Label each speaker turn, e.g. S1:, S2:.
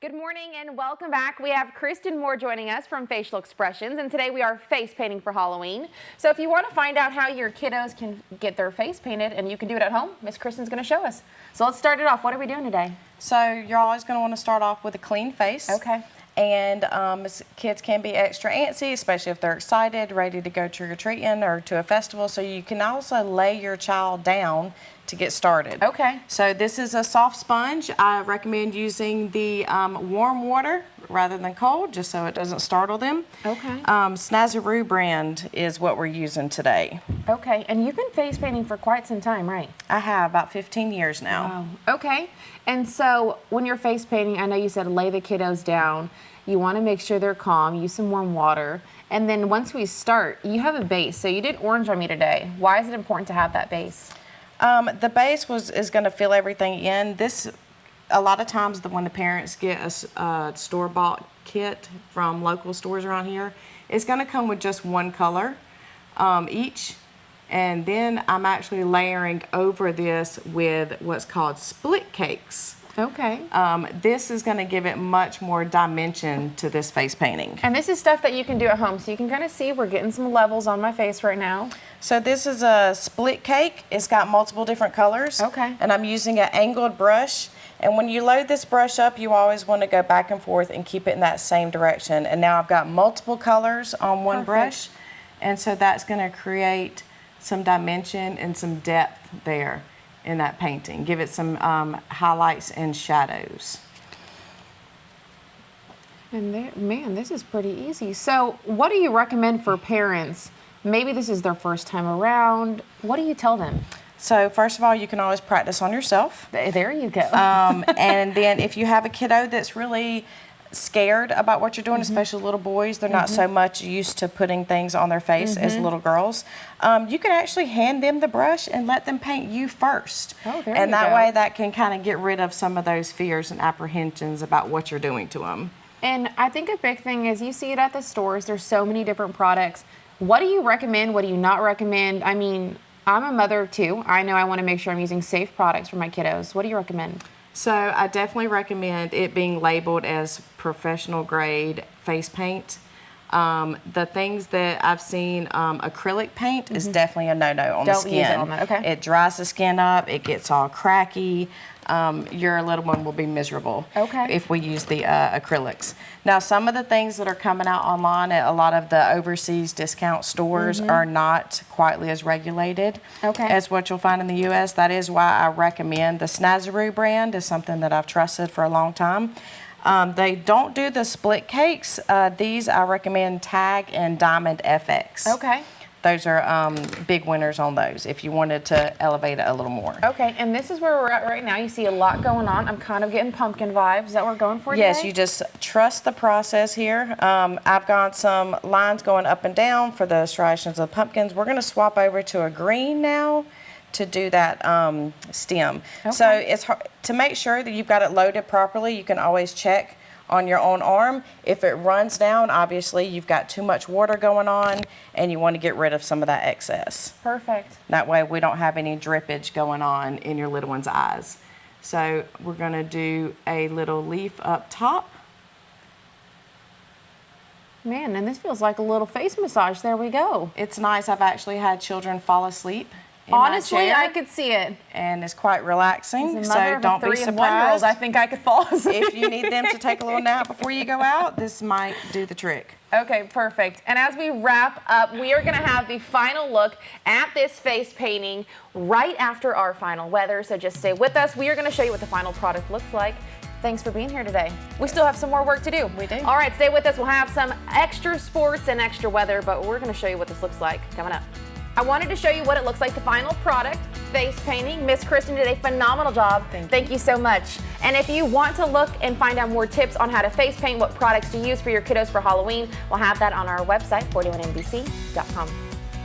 S1: Good morning and welcome back. We have Kristen Moore joining us from Facial Expressions, and today we are face painting for Halloween. So if you want to find out how your kiddos can get their face painted and you can do it at home, Miss Kristen's going to show us. So let's start it off. What are we doing today?
S2: So you're always going to want to start off with a clean face.
S1: Okay.
S2: And kids can be extra antsy, especially if they're excited, ready to go trick-or-treating or to a festival. So you can also lay your child down to get started.
S1: Okay.
S2: So this is a soft sponge. I recommend using the warm water rather than cold, just so it doesn't startle them.
S1: Okay.
S2: Snazaroo brand is what we're using today.
S1: Okay, and you've been face painting for quite some time, right?
S2: I have, about 15 years now.
S1: Wow. Okay, and so when you're face painting, I know you said lay the kiddos down. You want to make sure they're calm, use some warm water. And then once we start, you have a base. So you did orange on me today. Why is it important to have that base?
S2: The base is going to fill everything in. A lot of times when the parents get a store-bought kit from local stores around here, it's going to come with just one color each. And then I'm actually layering over this with what's called split cakes.
S1: Okay.
S2: This is going to give it much more dimension to this face painting.
S1: And this is stuff that you can do at home, so you can kind of see we're getting some levels on my face right now.
S2: So this is a split cake. It's got multiple different colors.
S1: Okay.
S2: And I'm using an angled brush. And when you load this brush up, you always want to go back and forth and keep it in that same direction. And now I've got multiple colors on one brush. And so that's going to create some dimension and some depth there in that painting. Give it some highlights and shadows.
S1: And there, man, this is pretty easy. So what do you recommend for parents? Maybe this is their first time around. What do you tell them?
S2: So first of all, you can always practice on yourself.
S1: There you go.
S2: And then if you have a kiddo that's really scared about what you're doing, especially little boys, they're not so much used to putting things on their face as little girls. You can actually hand them the brush and let them paint you first.
S1: Oh, there
S2: and
S1: you
S2: that
S1: go.
S2: way that can kind of get rid of some of those fears and apprehensions about what you're doing to them.
S1: And I think a big thing is you see it at the stores. There's so many different products. What do you recommend? What do you not recommend? I mean, I'm a mother too. I know I want to make sure I'm using safe products for my kiddos. What do you recommend?
S2: So I definitely recommend it being labeled as professional grade face paint. The things that I've seen, acrylic paint is definitely a no-no on the skin.
S1: Don't use it on that, okay.
S2: It dries the skin up, it gets all cracky. Your little one will be miserable if we use the acrylics. Now, some of the things that are coming out online at a lot of the overseas discount stores are not quite as regulated as what you'll find in the U.S. That is why I recommend the Snazaroo brand is something that I've trusted for a long time. They don't do the split cakes. These I recommend Tag and Diamond FX.
S1: Okay.
S2: Those are big winners on those if you wanted to elevate it a little more.
S1: Okay, and this is where we're at right now. You see a lot going on. I'm kind of getting pumpkin vibes. Is that what we're going for
S2: Yes,
S1: today?
S2: you just trust the process here. I've got some lines going up and down for the striations of pumpkins. We're going to swap over to a green now to do that stem. So it's hard to make sure that you've got it loaded properly. You can always check on your own arm. If it runs down, obviously you've got too much water going on and you want to get rid of some of that excess.
S1: Perfect.
S2: That way we don't have any drippage going on in your little one's eyes. So we're going to do a little leaf up top.
S1: Man, and this feels like a little face massage. There we go.
S2: It's nice. I've actually had children fall asleep in
S1: Honestly,
S2: my chair,
S1: I could see it.
S2: and it's quite relaxing.
S1: As a mother
S2: So
S1: of
S2: don't
S1: a
S2: be
S1: 3 and 1 year-old,
S2: surprised.
S1: I think I could fall asleep.
S2: If you need them to take a little nap before you go out, this might do the trick.
S1: Okay, perfect. And as we wrap up, we are going to have the final look at this face painting right after our final weather. So just stay with us. We are going to show you what the final product looks like. Thanks for being here today. We still have some more work to do.
S2: We do.
S1: All right, stay with us. We'll have some extra sports and extra weather, but we're going to show you what this looks like coming up. I wanted to show you what it looks like, the final product, face painting. Miss Kristen did a phenomenal job. Thank you so much. And if you want to look and find out more tips on how to face paint, what products to use for your kiddos for Halloween, we'll have that on our website, 41nbc.com.